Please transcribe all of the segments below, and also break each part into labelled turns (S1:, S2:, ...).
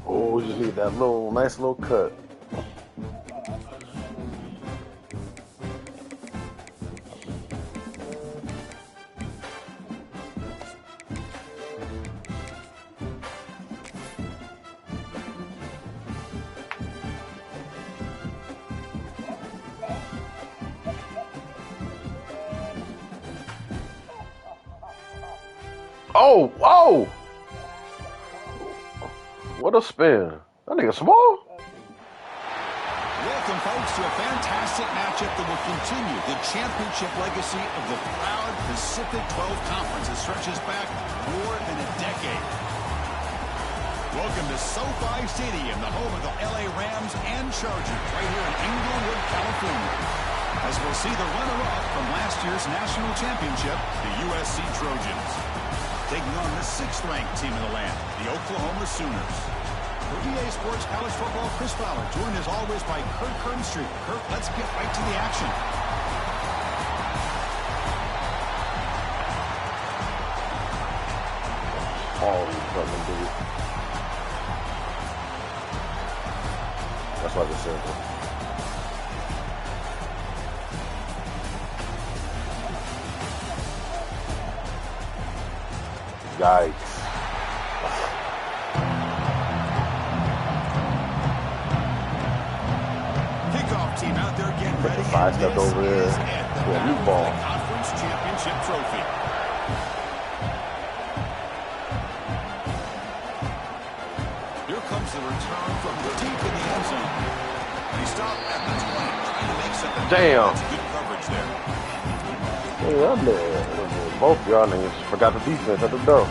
S1: Oh, we just need that nice little cut. Oh, whoa! What a spin. That nigga small.
S2: Welcome, folks, to a fantastic matchup that will continue the championship legacy of the proud Pacific 12 Conference that stretches back more than a decade. Welcome to SoFi Stadium, the home of the LA Rams and Chargers, right here in Inglewood, California. As we'll see the runner-up from last year's national championship, the USC Trojans, taking on the 6th-ranked team in the land, the Oklahoma Sooners. For EA Sports College Football, Chris Fowler, joined as always by Kurt Kernstreet. Kurt, let's get right to the action.
S1: Oh, fucking dude. That's like a circle. Yikes.
S2: Kickoff team out there getting ready.
S1: Five stepped over there. Yeah, new ball.
S2: Conference championship trophy. Here comes the return from deep in the end zone. He stopped at the 20, trying to make something.
S1: Damn.
S2: That's good coverage there.
S1: Hey, I'm there. Both y'all niggas forgot the defense at the door.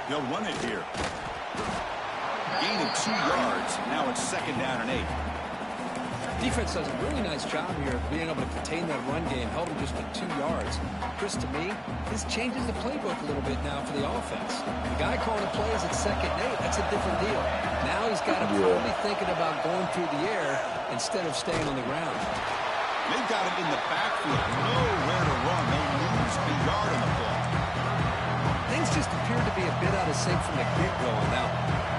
S2: They'll run it here. Gain of 2 yards. Now it's 2nd down and 8.
S3: Defense does a really nice job here of being able to contain that run game, held him just with 2 yards. Chris, to me, this changes the playbook a little bit now for the offense. The guy calling the plays at 2nd and 8, that's a different deal. Now he's got to probably thinking about going through the air instead of staying on the ground.
S2: They've got it in the backfield. Nowhere to run. They'll lose a yard on the play.
S3: Things just appear to be a bit out of sync from the get-go. Now,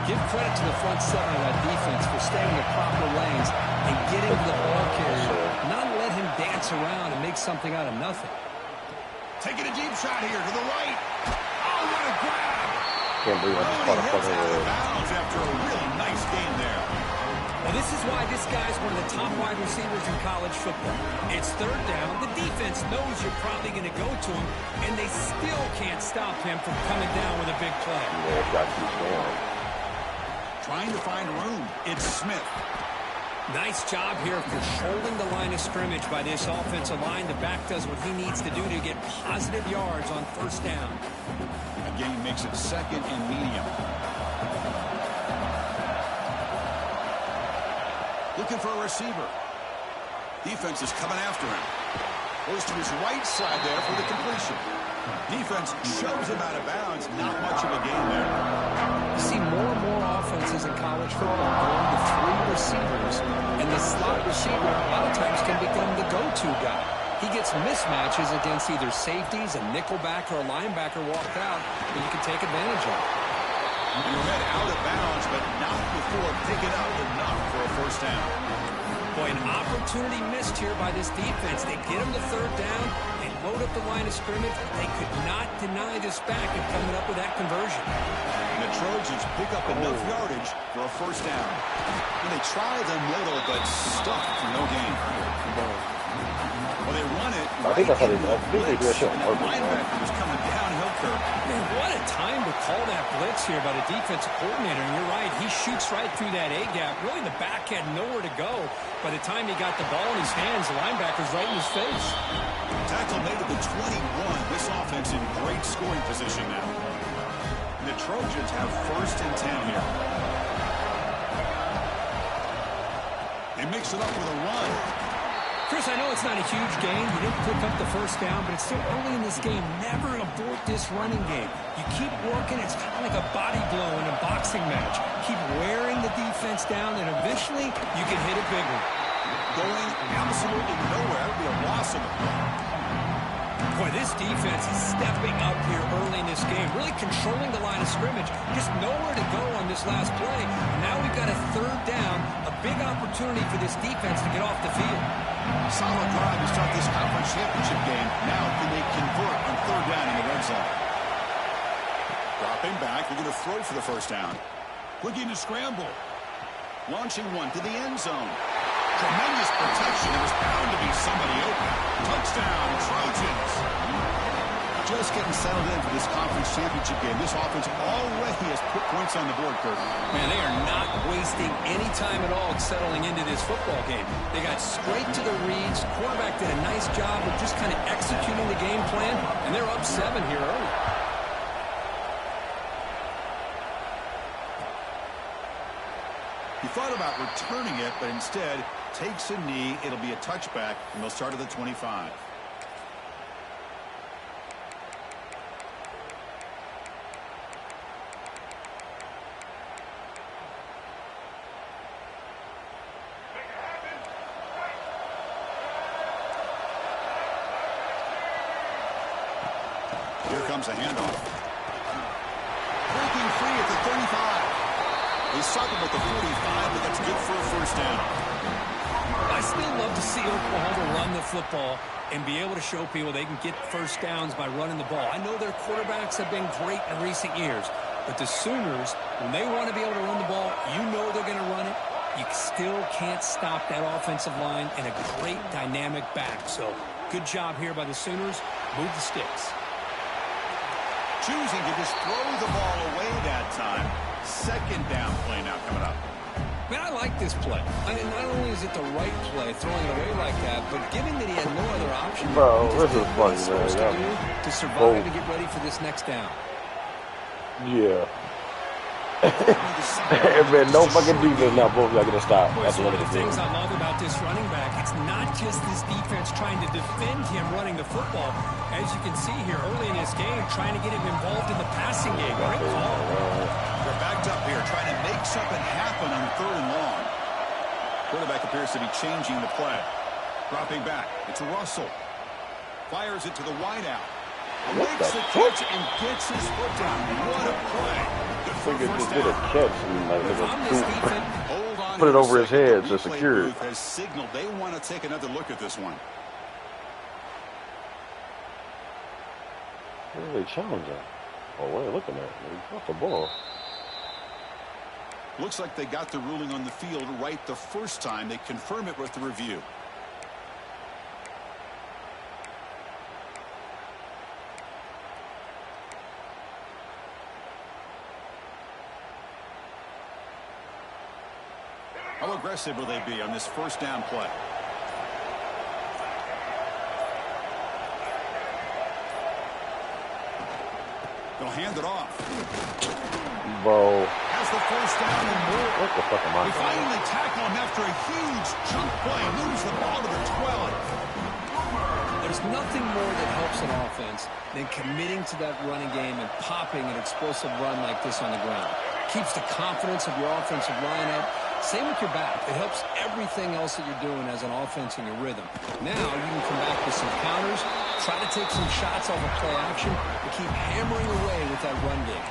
S3: give credit to the front 7 of that defense for staying in the proper lanes and getting to the ball carrier, not let him dance around and make something out of nothing.
S2: Taking a deep shot here to the right. Oh, what a grab!
S1: Can't believe I just caught a fucking
S2: out of bounds after a really nice game there.
S3: Now, this is why this guy's one of the top wide receivers in college football. It's 3rd down. The defense knows you're probably going to go to him, and they still can't stop him from coming down with a big play.
S1: Yeah, got to keep going.
S2: Trying to find room. It's Smith.
S3: Nice job here for holding the line of scrimmage by this offensive line. The back does what he needs to do to get positive yards on 1st down.
S2: Again, he makes it 2nd and medium. Looking for a receiver. Defense is coming after him. Goes to his right side there for the completion. Defense shoves him out of bounds. Not much of a gain there.
S3: You see more and more offenses in college football going to 3 receivers, and the slot receiver a lot of times can become the go-to guy. He gets mismatches against either safeties, a nickelback, or a linebacker walked out that you can take advantage of.
S2: You head out of bounds, but not before picking up enough for a 1st down.
S3: Boy, an opportunity missed here by this defense. They get him to 3rd down. They load up the line of scrimmage. They could not deny this back and coming up with that conversion.
S2: And the Trojans pick up enough yardage for a 1st down. And they try them little, but stuck for no gain. Well, they run it.
S1: I think that's how they do it. They do that shit on purpose.
S2: Linebacker was coming downhill, Kirk.
S3: Man, what a time to call that blitz here by the defensive coordinator. And you're right, he shoots right through that A-gap. Really, the back had nowhere to go. By the time he got the ball in his hands, the linebacker's right in his face.
S2: Tackle made at the 21. This offense in great scoring position now. The Trojans have 1st and 10 here. They mix it up with a run.
S3: Chris, I know it's not a huge gain. You didn't pick up the first down, but it's still early in this game. Never abort this running game. You keep working. It's kind of like a body blow in a boxing match. Keep wearing the defense down, and eventually you can hit a big one.
S2: Going absolutely nowhere. That would be a loss of the play.
S3: Boy, this defense is stepping up here early in this game, really controlling the line of scrimmage. Just nowhere to go on this last play. And now we've got a third down, a big opportunity for this defense to get off the field.
S2: Solid drive to start this conference championship game. Now can they convert on third down in the red zone? Dropping back, they're going to throw for the first down. Looking to scramble. Launching one to the end zone. Tremendous protection. There was bound to be somebody open. Touchdown, Trojans. Just getting settled in for this conference championship game. This offense already has put points on the board, Kurt.
S3: Man, they are not wasting any time at all settling into this football game. They got straight to the reads. Quarterback did a nice job of just kind of executing the game plan, and they're up 7 here early.
S2: He thought about returning it, but instead takes a knee. It'll be a touchback, and they'll start at the 25. Here comes a handoff. Breaking free at the 35. They stop him at the 45, but that's good for a first down.
S3: I still love to see Oklahoma run the football and be able to show people they can get first downs by running the ball. I know their quarterbacks have been great in recent years, but the Sooners, when they want to be able to run the ball, you know they're going to run it. You still can't stop that offensive line and a great dynamic back. So good job here by the Sooners. Move the sticks.
S2: Choosing to just throw the ball away that time. Second down play now coming up.
S3: Man, I like this play. I mean, not only is it the right play, throwing it away like that, but given that he had no other option,
S1: Bro, this is funny,
S3: man. To survive and get ready for this next down.
S1: Yeah. Man, no fucking defense now. Both y'all gonna stop.
S3: That's one of the things I love about this running back. It's not just this defense trying to defend him running the football. As you can see here early in this game, trying to get him involved in the passing game. Great call.
S2: They're backed up here, trying to make something happen on third and long. Quarterback appears to be changing the play. Dropping back. It's Russell. Fires it to the wideout. Makes the catch and gets his foot down. What a play. Good for
S1: Figured
S2: first
S1: just did a
S2: down.
S1: catch and like put it over his head to secure it.
S2: Has signaled they want to take another look at this one.
S1: What are they challenging? Oh, what are they looking at? They dropped the ball.
S2: Looks like they got the ruling on the field right the first time. They confirm it with the review. How aggressive will they be on this first down play? They'll hand it off.
S1: Bro.
S2: Has the first down and more.
S1: What the fuck am I
S2: They
S1: doing?
S2: finally tackle him after a huge chunk play. Moves the ball to the 12.
S3: There's nothing more that helps an offense than committing to that running game and popping an explosive run like this on the ground. Keeps the confidence of your offensive line up. Same with your back. It helps everything else that you're doing as an offense in your rhythm. Now you can come back with some counters, try to take some shots off of play action, and keep hammering away with that run game.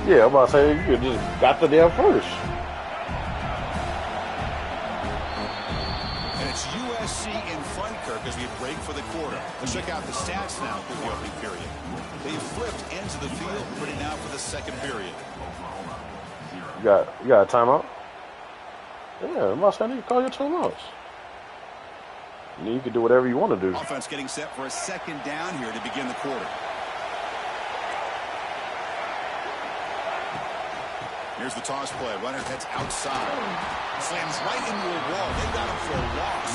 S1: Yeah, I'm about to say, you just got the damn first.
S2: And it's USC in front, Kirk, as we break for the quarter. Let's check out the stats now through the opening period. They flipped ends of the field, ready now for the second period.
S1: You got a timeout? Yeah, I'm about to say, you call your timeouts. And then you can do whatever you want to do.
S2: Offense getting set for a second down here to begin the quarter. Here's the toss play. Runner heads outside. Slams right into a wall. They got him for a loss.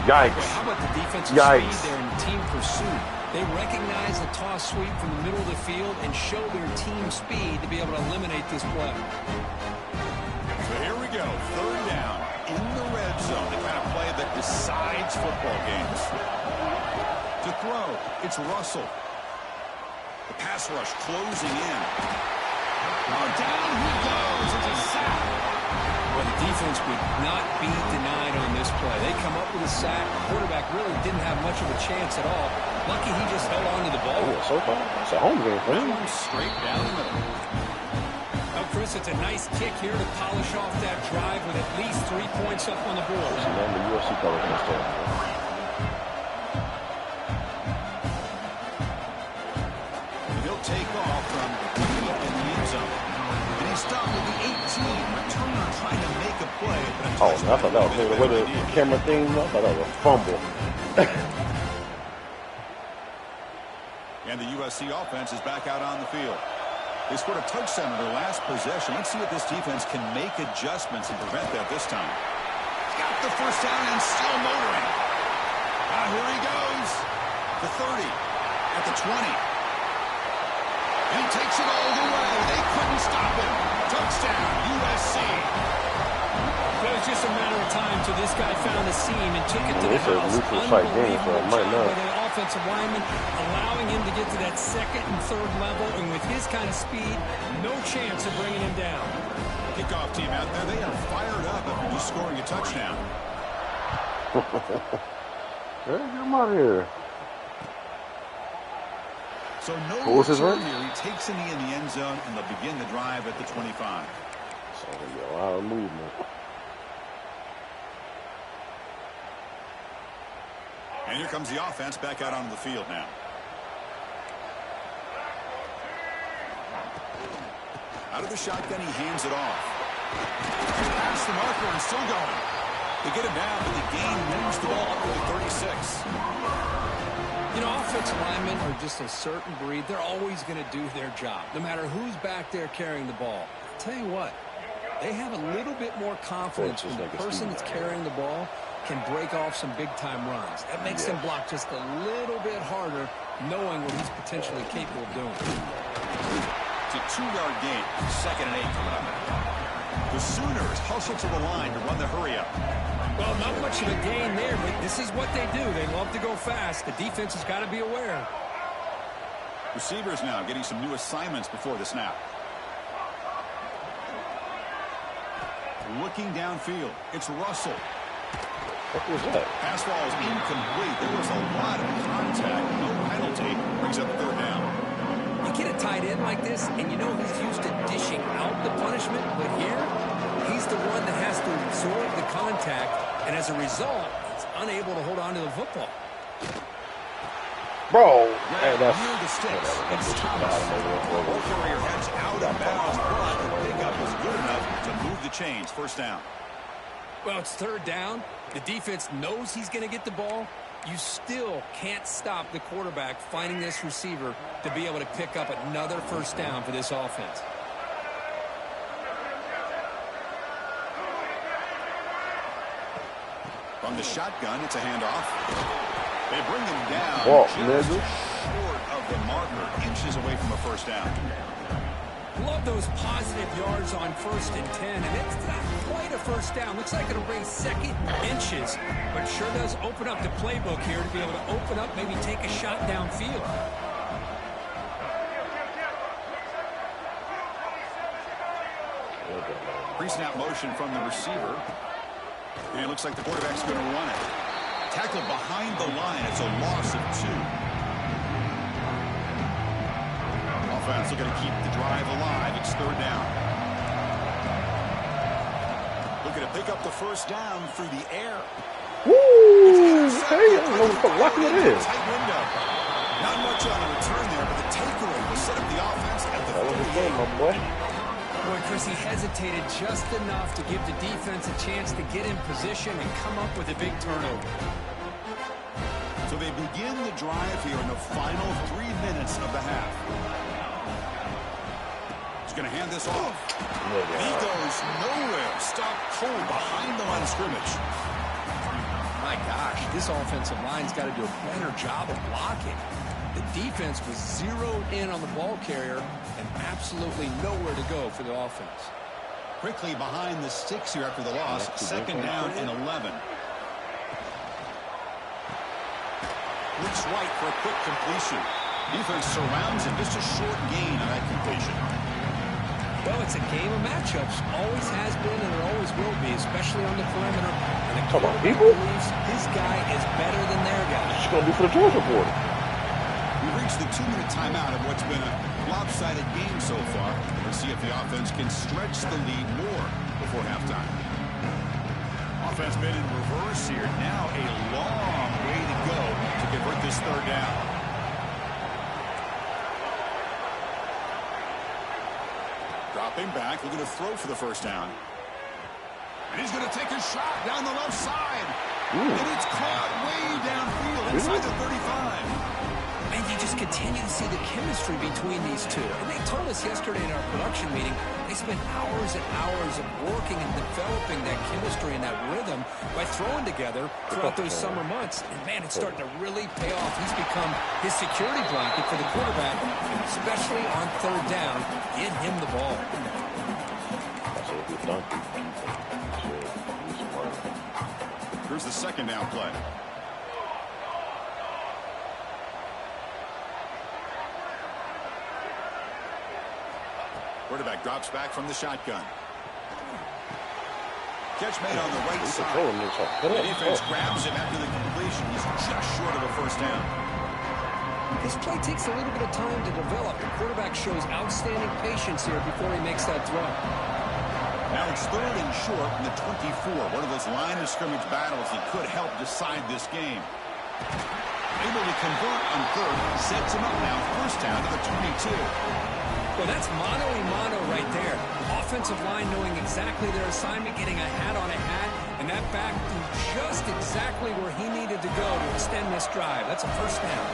S1: Yikes.
S3: Boy, how about the defensive
S1: Yikes.
S3: speed there in team pursuit? They recognize the toss sweep from the middle of the field and show their team speed to be able to eliminate this play.
S2: go. Third down in the red zone. The kind of play that decides football games. To throw, it's Russell. The pass rush closing in. Oh, down he goes. It's a sack.
S3: Well, the defense would not be denied on this play. They come up with a sack. The quarterback really didn't have much of a chance at all. Lucky he just held on to the ball.
S1: Oh, so far, it's a home game for him.
S2: Straight down the middle.
S3: Now, Chris, it's a nice kick here to polish off that drive with at least 3 points up on the board.
S1: And then the USC colors and stuff.
S2: He'll take off from in the end zone. And he's stopped at the 18. Returner trying to make a play.
S1: Oh, I thought that was the way the camera thing. I thought that was a fumble.
S2: And the USC offense is back out on the field. They scored a touchdown in their last possession. Let's see if this defense can make adjustments and prevent that this time. Got the first down and still motoring. Here he goes. The 30 at the 20. He takes it all the way. They couldn't stop him. Touchdown, USC.
S3: It was just a matter of time till this guy found a seam and took it to the house.
S1: Neutral site game, so it might not.
S3: The offensive lineman allowing him to get to that second and third level, and with his kind of speed, no chance of bringing him down.
S2: Kickoff team out there, they are fired up after just scoring a touchdown.
S1: Hey, get him out of here.
S2: So no
S1: return
S2: here. He takes in the end zone, and they'll begin the drive at the 25.
S1: So there'll be a lot of movement.
S2: And here comes the offense back out onto the field now. Out of the shotgun, he hands it off. Past the marker and still going. They get him down, but the gain moves the ball up to the 36.
S3: You know, offensive linemen are just a certain breed. They're always going to do their job, no matter who's back there carrying the ball. I'll tell you what, they have a little bit more confidence when the person that's carrying the ball can break off some big-time runs. That makes them block just a little bit harder, knowing what he's potentially capable of doing.
S2: It's a 2-yard gain. 2nd and 8 coming up. The Sooners hustle to the line to run the hurry-up.
S3: Well, not much of a gain there, but this is what they do. They love to go fast. The defense has got to be aware.
S2: Receivers now getting some new assignments before the snap. Looking downfield, it's Russell.
S1: What was that?
S2: Pass ball is incomplete. There was a lot of contact. No penalty. Brings up 3rd down.
S3: You get a tight end like this, and you know he's used to dishing out the punishment, but here, he's the one that has to absorb the contact, and as a result, he's unable to hold on to the football.
S1: Bro,
S2: hey, that's near the sticks. It's Thomas. Ball carrier heads out of bounds, but the pickup was good enough to move the chains. 1st down.
S3: Well, it's 3rd down. The defense knows he's going to get the ball. You still can't stop the quarterback finding this receiver to be able to pick up another 1st down for this offense.
S2: From the shotgun, it's a handoff. They bring him down just short of the marker, inches away from a 1st down.
S3: Love those positive yards on 1st and 10, and it's not quite a 1st down. Looks like it'll bring 2nd inches, but sure does open up the playbook here to be able to open up, maybe take a shot downfield.
S2: Pre-snap motion from the receiver. And it looks like the quarterback's going to run it. Tackled behind the line. It's a loss of 2. Offense looking to keep the drive alive. It's 3rd down. Looking to pick up the 1st down through the air.
S1: Woo! Hey, I don't know what lucky it is.
S2: Tight window. Not much on the return there, but the takeaway will set up the offense at the 38.
S1: My boy.
S3: Boy, Chris, he hesitated just enough to give the defense a chance to get in position and come up with a big turnover.
S2: So they begin the drive here in the final 3 minutes of the half. He's going to hand this off. He goes nowhere. Stopped cold behind the line of scrimmage.
S3: My gosh, this offensive line's got to do a better job of blocking. The defense was zeroed in on the ball carrier and absolutely nowhere to go for the offense.
S2: Quickly behind the sticks here after the loss. Second down and 11. Looks right for a quick completion. Defense surrounds him. Just a short gain on that completion.
S3: Well, it's a game of matchups. Always has been and it always will be, especially on the perimeter. And the quarterback believes his guy is better than their guy.
S1: It's going to be for the Georgia Board.
S2: We've reached the 2-minute timeout of what's been a lopsided game so far. Let's see if the offense can stretch the lead more before halftime. Offense been in reverse here. Now a long way to go to convert this third down. Dropping back, looking to throw for the first down. And he's going to take a shot down the left side. And it's caught way downfield inside the 35.
S3: And you just continue to see the chemistry between these two. And they told us yesterday in our production meeting, they spent hours and hours of working and developing that chemistry and that rhythm by throwing together throughout those summer months. And, man, it's starting to really pay off. He's become his security blanket for the quarterback, especially on third down. Get him the ball.
S2: Here's the second down play. Quarterback drops back from the shotgun. Catch made on the right side. The defense grabs him after the completion. He's just short of a first down.
S3: This play takes a little bit of time to develop. The quarterback shows outstanding patience here before he makes that throw.
S2: Now it's third and short in the 24. One of those line of scrimmage battles that could help decide this game. Able to convert on third. Sets him up now. First down to the 22.
S3: Well, that's mano-a-mano right there. Offensive line knowing exactly their assignment, getting a hat on a hat, and that back threw just exactly where he needed to go to extend this drive. That's a first down.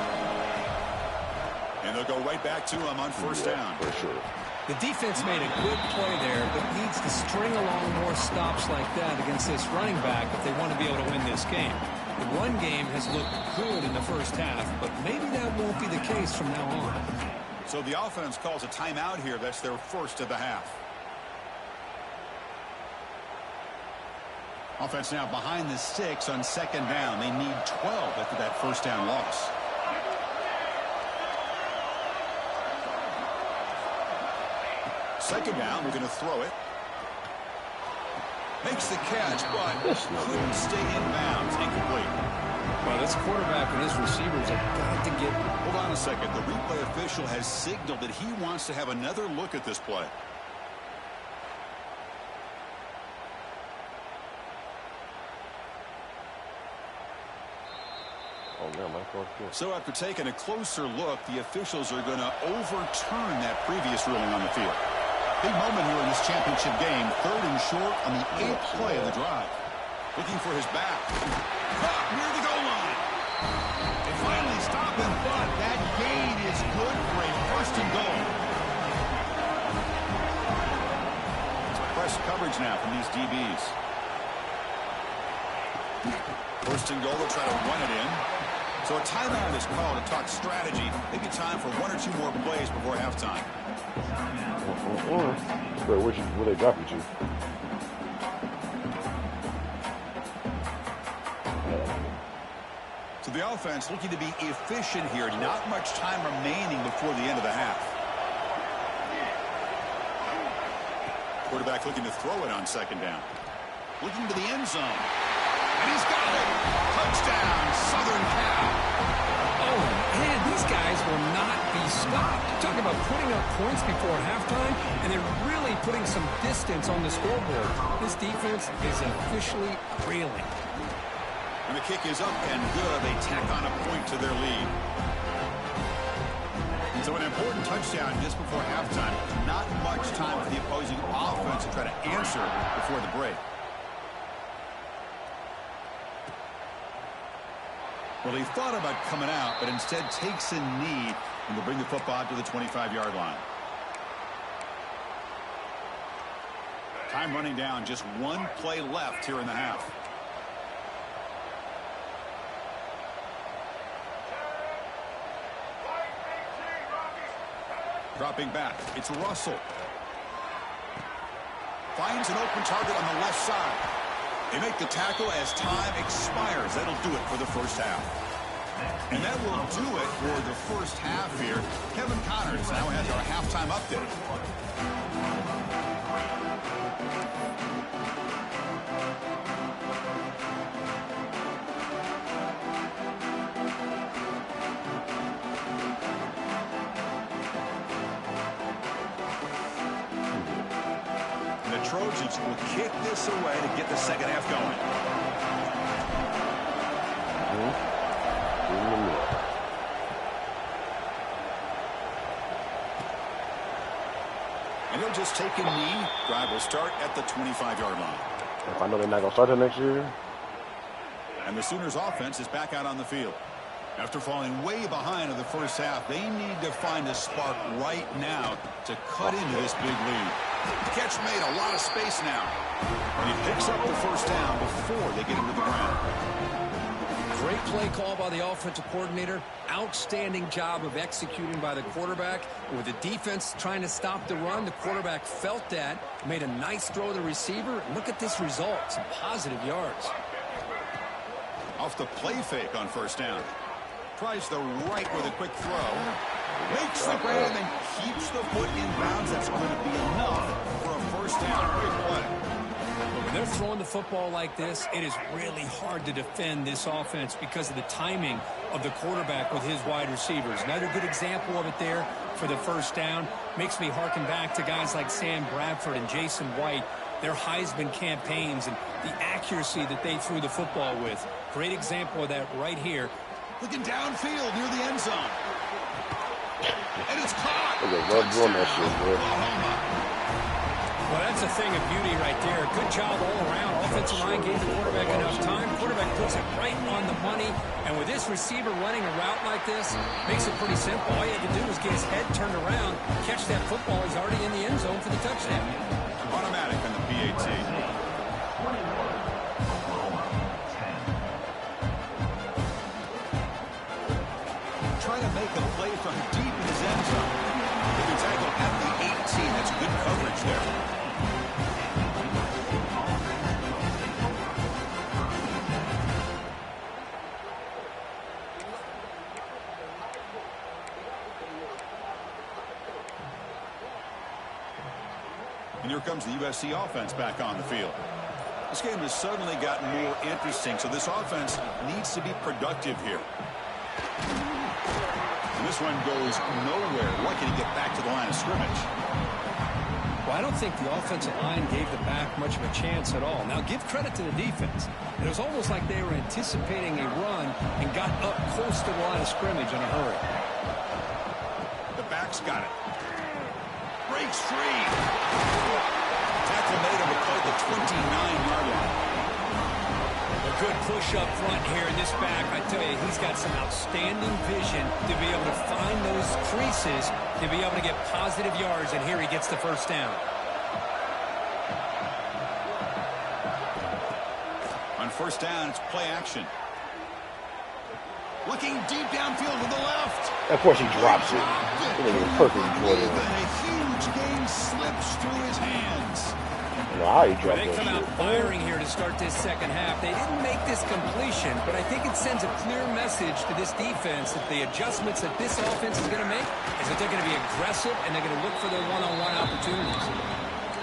S2: And they'll go right back to him on first down.
S1: For sure.
S3: The defense made a good play there, but needs to string along more stops like that against this running back if they want to be able to win this game. The run game has looked good in the first half, but maybe that won't be the case from now on.
S2: So the offense calls a timeout here. That's their first of the half. Offense now behind the sticks on second down. They need 12 after that first down loss. Second down, we're going to throw it. Makes the catch, but couldn't stay in bounds. Incomplete.
S3: Well, this quarterback and his receivers have got to get...
S2: Hold on a second. The replay official has signaled that he wants to have another look at this play. So after taking a closer look, the officials are going to overturn that previous ruling on the field. Big moment here in this championship game. Third and short on the 8th play of the drive. Looking for his back. Caught near the goal line. They finally stop him, but that gain is good for a first and goal. Press coverage now from these DBs. First and goal, they'll try to run it in. So a timeout is called to talk strategy. Maybe time for one or two more plays before halftime.
S1: Where they drop you to?
S2: So the offense looking to be efficient here. Not much time remaining before the end of the half. Quarterback looking to throw it on second down. Looking to the end zone. And he's got it. Touchdown, Southern Cal.
S3: Oh, man, these guys will not be stopped. Talking about putting up points before halftime, and they're really putting some distance on the scoreboard. This defense is officially reeling.
S2: And the kick is up and good. They tack on a point to their lead. So an important touchdown just before halftime. Not much time for the opposing offense to try to answer before the break. Well, he thought about coming out, but instead takes a knee and will bring the football to the 25-yard line. Time running down, just one play left here in the half. Dropping back, it's Russell. finds an open target on the left side. They make the tackle as time expires. That'll do it for the first half. And that will do it for the first half here. Kevin Connors now has our halftime update. Trojans will kick this away to get the second half going. And he'll just take a knee. Drive will start at the 25-yard line.
S1: If I know they're not going to start it next year.
S2: And the Sooners offense is back out on the field. After falling way behind in the first half, they need to find a spark right now to cut into this big lead. The catch made, a lot of space now. And he picks up the first down before they get into the ground.
S3: Great play call by the offensive coordinator. Outstanding job of executing by the quarterback. With the defense trying to stop the run, the quarterback felt that, made a nice throw to the receiver. Look at this result, some positive yards.
S2: Off the play fake on first down. Tries the right with a quick throw. Makes the grab and keeps the foot in bounds. That's going to be enough for a first down. Great play.
S3: But when they're throwing the football like this, it is really hard to defend this offense because of the timing of the quarterback with his wide receivers. Another good example of it there for the first down. Makes me harken back to guys like Sam Bradford and Jason White, their Heisman campaigns and the accuracy that they threw the football with. Great example of that right here.
S2: Looking downfield near the end zone. And it's caught.
S3: Oklahoma. Well, that's a thing of beauty right there. Good job all around. Offensive line gave the quarterback enough time. Quarterback puts it right on the money. And with this receiver running a route like this, makes it pretty simple. All you had to do was get his head turned around, catch that football. He's already in the end zone for the touchdown.
S2: Automatic on the PAT. Trying to make a play from deep in his end zone. He can tackle at the 18. That's good coverage there. And here comes the USC offense back on the field. This game has suddenly gotten more interesting, so this offense needs to be productive here. And this one goes nowhere. Lucky to get back to the line of scrimmage.
S3: Well, I don't think the offensive line gave the back much of a chance at all. Now, give credit to the defense. It was almost like they were anticipating a run and got up close to the line of scrimmage in a hurry.
S2: The back's got it. Breaks free. Tackle made him at the 29-yard line.
S3: A good push up front here in this back. I tell you, he's got some outstanding vision to be able to find those creases, to be able to get positive yards, and here he gets the first down.
S2: On first down, it's play action. Looking deep downfield to the left.
S1: Of course, he drops it. It was perfect.
S2: And a huge game slips through his hands.
S1: Wow, he dropped
S3: They come out firing here to start this second half. They didn't make this completion, but I think it sends a clear message to this defense that the adjustments that this offense is going to make is that they're going to be aggressive and they're going to look for their one-on-one opportunities.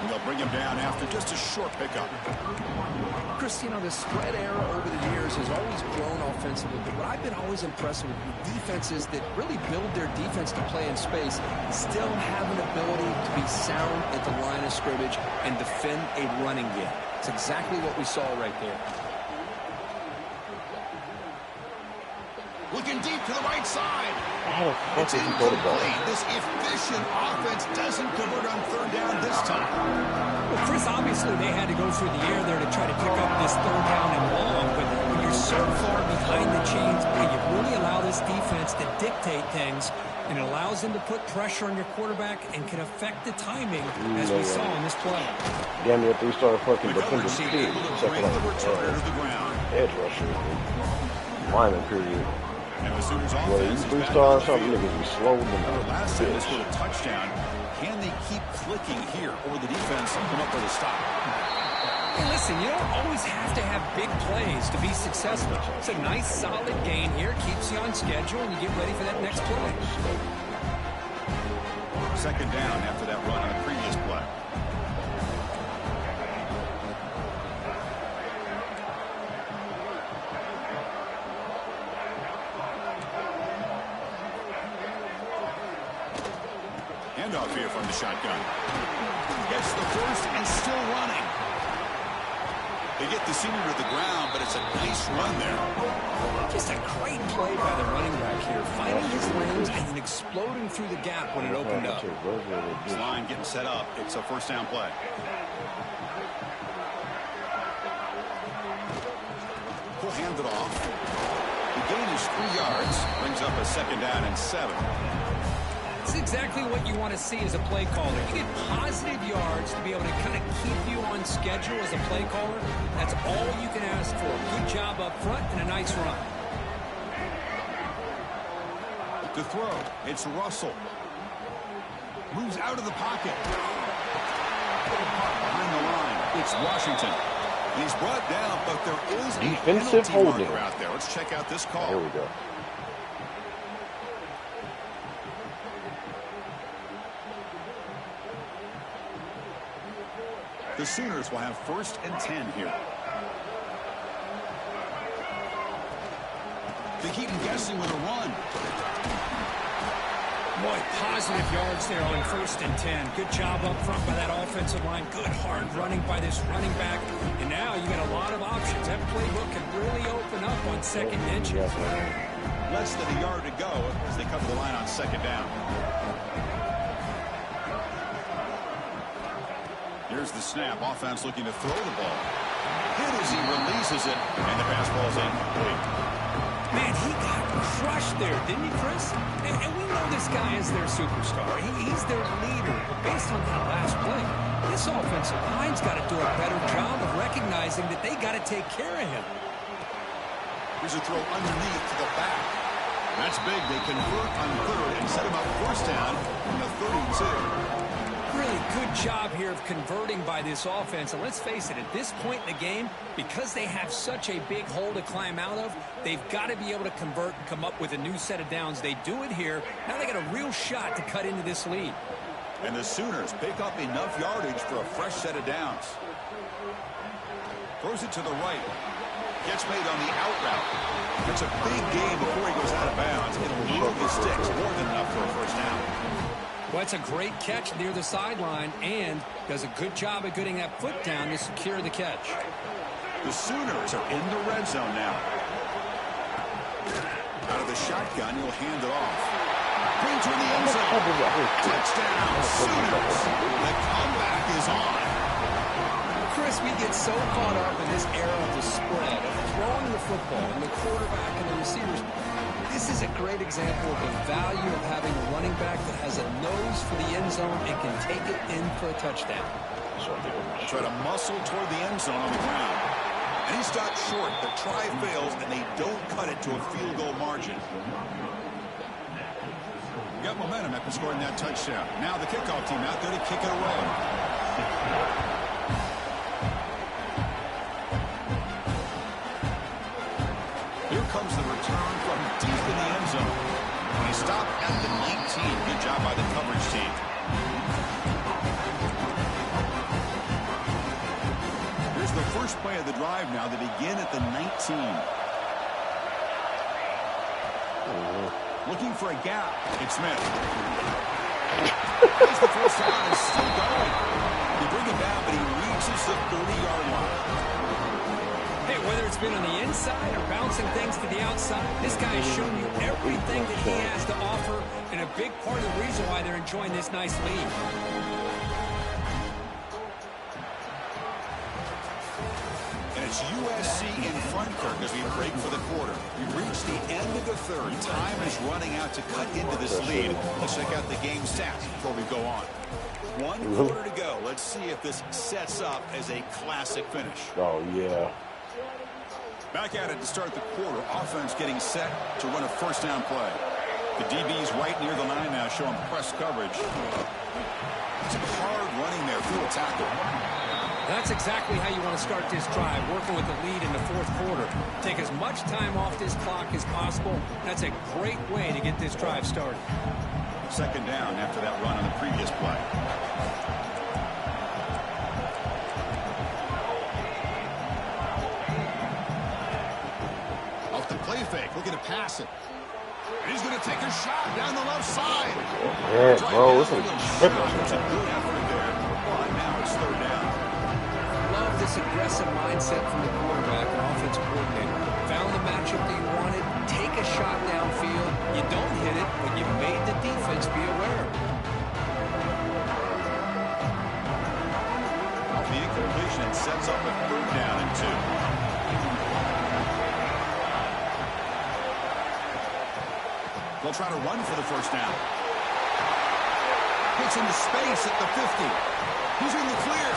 S2: And they'll bring him down after just a short pickup.
S3: Chris, you know, the spread era over the years has always grown offensively, but what I've been always impressed with defenses that really build their defense to play in space still have an ability to be sound at the line of scrimmage and defend a running game. It's exactly what we saw right there.
S2: Looking deep to the right side.
S1: It's
S2: incomplete. This efficient offense doesn't convert on third down this time.
S3: Well, Chris, obviously they had to go through the air there to try to pick up this third down and long, but when you're so far behind the chains, you really allow this defense to dictate things, and it allows them to put pressure on your quarterback and can affect the timing, as we saw in this play.
S1: Damn near three-star fucking defender.
S2: Able to bring the returner to the ground.
S1: Edge rusher. Lineman period.
S2: And the Sooners
S1: Well, you
S2: offense is
S1: 3
S2: back
S1: star
S2: on
S1: or
S2: the
S1: something,
S2: field.
S1: niggas be slow than
S2: Last time they
S1: bitch.
S2: scored a touchdown. Can they keep clicking here, or the defense come up with a stop?
S3: Hey, listen, you don't always have to have big plays to be successful. It's a nice, solid gain here. Keeps you on schedule, and you get ready for that next play.
S2: Second down after that run on the previous play. Handoff here from the shotgun. Gets the first and still running. They get the senior to the ground, but it's a nice run there.
S3: Just a great play by the running back here, finding his lanes and then exploding through the gap when it opened up.
S2: This line getting set up. It's a first down play. He'll hand it off. The gain is 3 yards. Brings up a second down and 7.
S3: It's exactly what you want to see as a play caller. You get positive yards to be able to kind of keep you on schedule as a play caller. That's all you can ask for. Good job up front and a nice run.
S2: To throw, it's Russell. Moves out of the pocket. Behind the line, it's Washington. He's brought down, but there is a
S1: defensive
S2: penalty
S1: holding
S2: marker out there. Let's check out this call.
S1: Here we go.
S2: The Sooners will have first and 10 here. They keep him guessing with a run.
S3: Boy, positive yards there on first and 10. Good job up front by that offensive line. Good hard running by this running back. And now you got a lot of options. That playbook can really open up on second and inches.
S2: Less than a yard to go as they come to the line on second down. Here's the snap. Offense looking to throw the ball. Hit as he releases it, and the pass ball's incomplete.
S3: Man, he got crushed there, didn't he, Chris? And we know this guy is their superstar. He's their leader. But based on that last play, this offensive line's got to do a better job of recognizing that they got to take care of him.
S2: Here's a throw underneath to the back. That's big. They convert on third and set him up first down from the 32.
S3: Really good job here of converting by this offense. And let's face it, at this point in the game, because they have such a big hole to climb out of, they've got to be able to convert and come up with a new set of downs. They do it here. Now they got a real shot to cut into this lead.
S2: And the Sooners pick up enough yardage for a fresh set of downs. Throws it to the right. Gets made on the out route. It's a big gain before he goes out of bounds. It'll move the sticks more than enough for a first down.
S3: Well, it's a great catch near the sideline and does a good job of getting that foot down to secure the catch.
S2: The Sooners are in the red zone now. Out of the shotgun, he'll hand it off. Brings to the end zone. Touchdown, Sooners. The comeback is on.
S3: Chris, we get so caught up in this era of the spread, of throwing the football, and the quarterback and the receivers. This is a great example of the value of having a running back that has a nose for the end zone and can take it in for a touchdown.
S2: Try to muscle toward the end zone on the ground. And he stopped short. The try fails, and they don't cut it to a field goal margin. Got momentum after scoring that touchdown. Now the kickoff team out there to kick it away. Here comes the return from deep in the end zone. And he stopped at the 19. Good job by the coverage team. Here's the first play of the drive now. They begin at the 19. Looking for a gap. It's Smith. Here's the first down. It's still going. They bring it down, but he reaches the 30-yard line.
S3: Hey, whether it's been on the inside or bouncing things to the outside, this guy has shown you everything that he has to offer, and a big part of the reason why they're enjoying this nice lead.
S2: And it's USC in front, Kirk, as we break for the quarter. We've reached the end of the third. Time is running out to cut into this lead. Let's check out the game stats before we go on. 1 quarter to go. Let's see if this sets up as a classic finish.
S1: Oh, yeah.
S2: Back at it to start the quarter. Offense getting set to run a first down play. The DB's right near the line now, showing press coverage. It's hard running there through a tackle.
S3: That's exactly how you want to start this drive, working with the lead in the fourth quarter. Take as much time off this clock as possible. That's a great way to get this drive started.
S2: Second down after that run on the previous play. Off the play fake, looking to pass it. And he's going to take a shot down the left side.
S1: Yeah, bro, this is tripping.
S2: It's a good effort there. Well, now it's third down.
S3: Love this aggressive mindset from the quarterback and offensive coordinator. Found the matchup that you wanted. Take a shot downfield. You don't hit it, but you made the defense be aware.
S2: The incompletion sets up a third down and 2. They'll try to run for the first down. Gets into space at the 50. He's in the clear.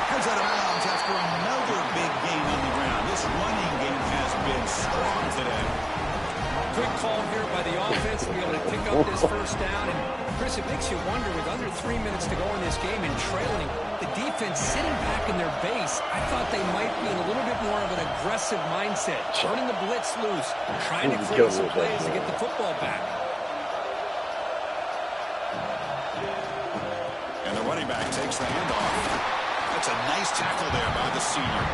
S2: Heads out of bounds after another big gain on the ground. This running game has been strong today.
S3: Quick call here by the offense to be able to pick up this first down. And, Chris, it makes you wonder, with under 3 minutes to go in this game and trailing, the defense sitting back in their base, I thought they might be in a little bit more of an aggressive mindset, turning the blitz loose, trying to create some plays to get the football back.
S2: And the running back takes the handoff. That's a nice tackle there by the senior.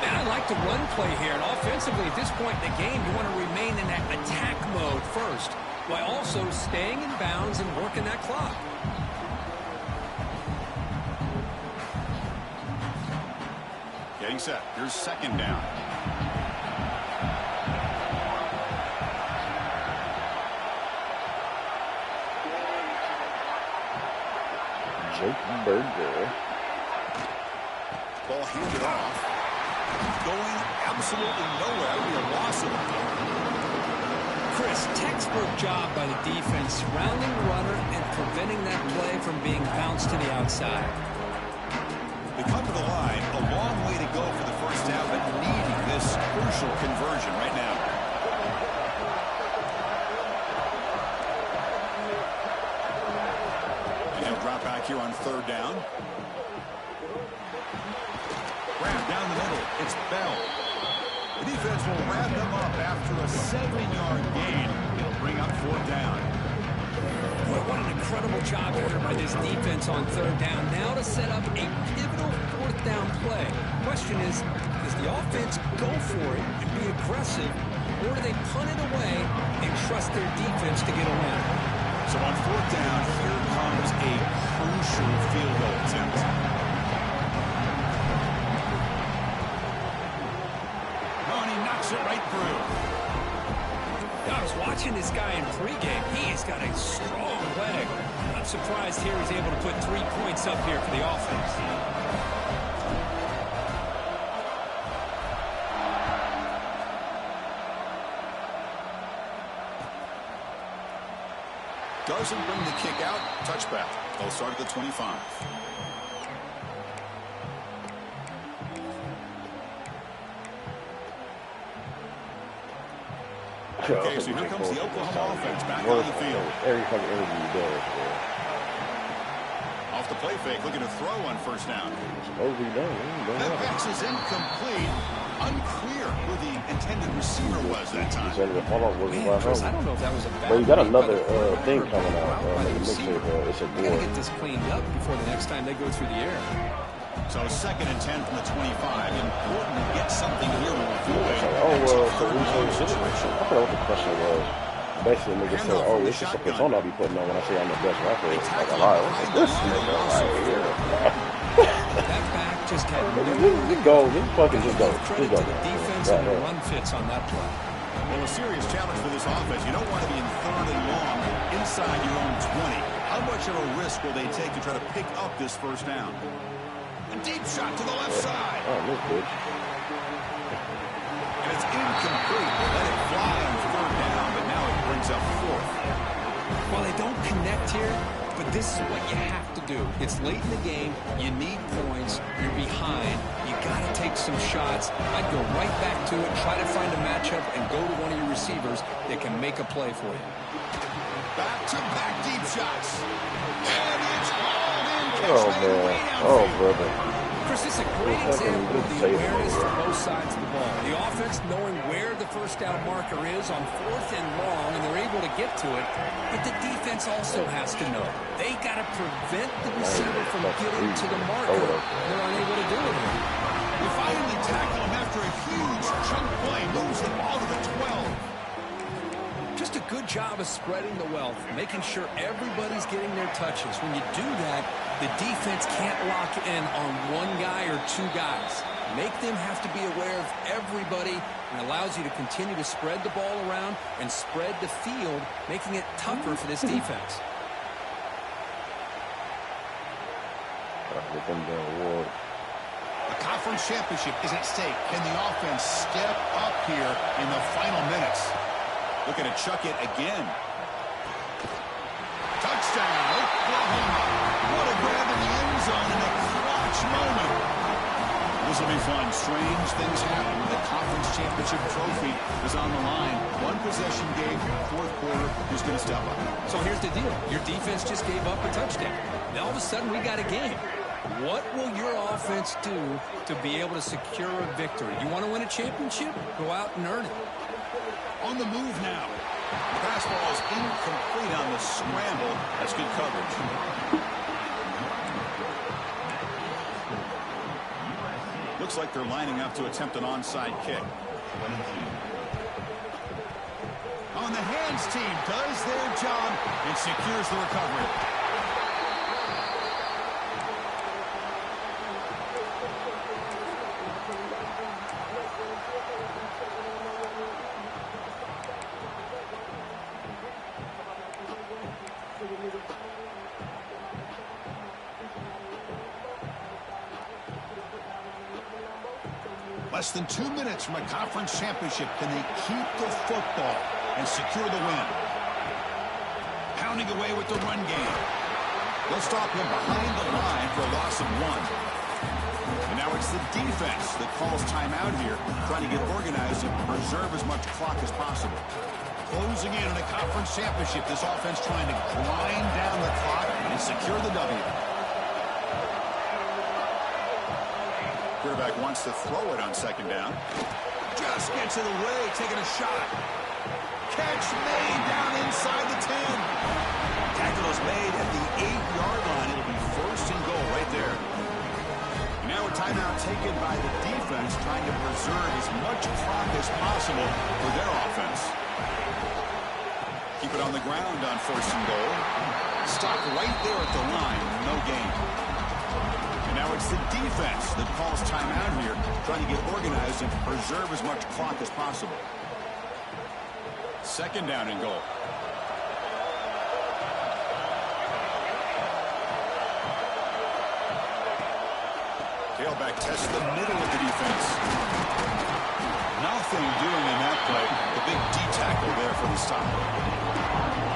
S3: And I like the run play here. And offensively, at this point in the game, you want to remain in that attack mode first, while also staying in bounds and working that clock.
S2: Getting set. Here's second down.
S1: Jake Berger.
S2: Ball handed off. Going absolutely nowhere. That would be a loss of the game.
S3: Chris, textbook job by the defense, surrounding the runner and preventing that play from being bounced to the outside.
S2: They come to the line, a long way to go for the first down, but needing this crucial conversion right now. And he'll drop back here on third down. Grab down the middle. It's Bell. The defense will wrap them up after a 7-yard gain. It'll bring up fourth down.
S3: Boy, what an incredible job here by this defense on third down. Now to set up a pivotal fourth down play. Question is, does the offense go for it and be aggressive, or do they punt it away and trust their defense to get a win?
S2: So on fourth down, here comes a crucial field goal attempt. It right through.
S3: I was watching this guy in pregame. He has got a strong leg. I'm surprised here he's able to put 3 points up here for the offense.
S2: Doesn't bring the kick out. Touchback. They'll start at the 25. Okay, so here comes the Oklahoma offense back on the field.
S1: Every fucking interview does, bro.
S2: Off the play fake, looking to throw on first down.
S1: Supposedly done.
S2: That pass is incomplete. Unclear who the intended receiver was that time.
S3: Man, Chris, I don't know if that was a bad
S1: But you got
S3: read
S1: another
S3: by the
S1: thing
S3: quarterback
S1: coming out.
S3: by the
S1: It's
S3: receiver.
S1: a
S3: Gotta
S1: board.
S3: get this cleaned up before the next time they go through the air.
S2: So second and 10 from the 25. Important to get something here with the fullback.
S1: So we say, I forgot what the question was. Basically, niggas say, oh, it's just a persona I'll be putting on when I say I'm the best rapper. It's like a lie. This nigga right here.
S3: That back just had
S1: Just go. Just fucking just go.
S3: credit
S1: Just go.
S3: to the defense and the run fits on that play.
S2: Well, a serious challenge for this offense. You don't want to be in third and long inside your own 20. How much of a risk will they take to try to pick up this first down? A deep shot to the left side.
S1: Oh, this bitch.
S2: And it's incomplete. They let it fly on third down, but now it brings up fourth.
S3: Well, they don't connect here, but this is what you have to do. It's late in the game. You need points. You're behind. You got to take take some shots, I'd go right back to it, try to find a matchup, and go to one of your receivers that can make a play for you.
S2: Back-to-back deep shots. And it's hauled in.
S1: Oh, man. Oh, brother.
S3: Chris, it's a great example of the awareness from both sides of the ball. The offense knowing where the first down marker is on 4th and long, and they're able to get to it. But the defense also has to know. They got to prevent the receiver from getting to the marker. They're unable to do it here.
S2: They finally tackle him after a huge chunk play. Moves the ball to the 12.
S3: Just a good job of spreading the wealth, making sure everybody's getting their touches. When you do that, the defense can't lock in on one guy or two guys. Make them have to be aware of everybody, and allows you to continue to spread the ball around and spread the field, making it tougher for this defense.
S2: The conference championship is at stake. Can the offense step up here in the final minutes? Looking to chuck it again. Touchdown, Oklahoma. What a grab in the end zone in a clutch moment. This will be fun. Strange things happen. The conference championship trophy is on the line. One possession game, 4th quarter. Who's going to step up?
S3: So here's the deal. Your defense just gave up a touchdown. Now all of a sudden we got a game. What will your offense do to be able to secure a victory? You want to win a championship? Go out and earn it.
S2: On the move now. The pass ball is incomplete on the scramble. That's good coverage. Looks like they're lining up to attempt an onside kick. On the hands team does their job and secures the recovery. Less than 2 minutes from a conference championship. Can they keep the football and secure the win? Pounding away with the run game. They'll stop him behind the line for a loss of 1. And now it's the defense that calls timeout here, trying to get organized and preserve as much clock as possible. Closing in on a conference championship, this offense trying to grind down the clock and secure the W. Quarterback wants to throw it on 2nd down. Just gets in the way, taking a shot. Catch made down inside the 10. Tackle is made at the 8-yard line. It'll be 1st and goal right there. And now a timeout taken by the defense, trying to preserve as much clock as possible for their offense. Keep it on the ground on 1st and goal. Stop right there at the line. No gain. Now it's the defense that calls timeout here, trying to get organized and preserve as much clock as possible. 2nd down and goal. Tailback tests the middle of the defense. Nothing doing in that play. The big D tackle there for the stop.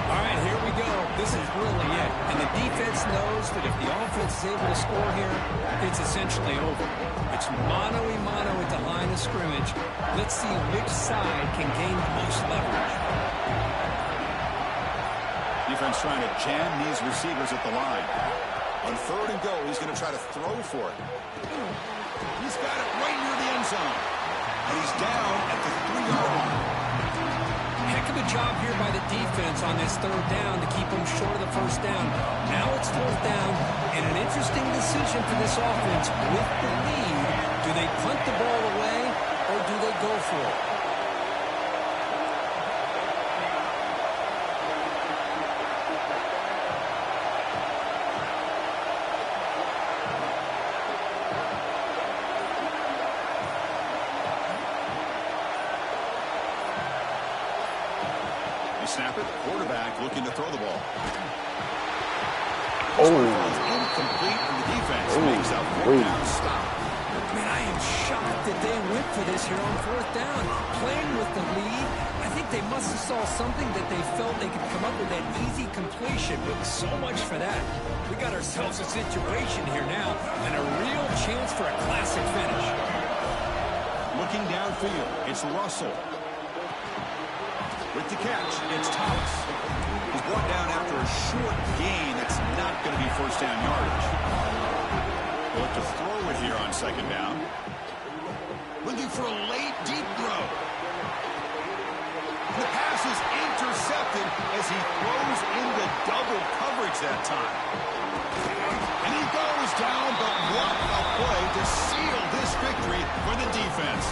S3: All right, here we go. This is really it. And the defense knows that if the offense is able to score here, it's essentially over. It's mano-a-mano at the line of scrimmage. Let's see which side can gain the most leverage.
S2: Defense trying to jam these receivers at the line. On 3rd and goal, he's going to try to throw for it. He's got it right near the end zone. And he's down at the 3-yard line.
S3: Heck of a job here by the defense on this 3rd down to keep them short of the 1st down. Now it's 4th down, and an interesting decision for this offense with the lead. Do they punt the ball away, or do they go for it?
S2: Snap it. Quarterback looking to throw the ball.
S1: Oh.
S2: Incomplete, and the defense makes a 4th down stop.
S3: Man, I am shocked that they went for this here on 4th down. Playing with the lead, I think they must have saw something that they felt they could come up with that easy completion, but so much for that. We got ourselves a situation here now, and a real chance for a classic finish.
S2: field, it's Russell. With the catch, it's Thomas. He's brought down after a short gain. That's not going to be first down yardage. They'll look to throw it here on second down. Looking for a late, deep throw. The pass is intercepted as he throws into double coverage that time. And he goes down, but what a play to seal this victory for the defense.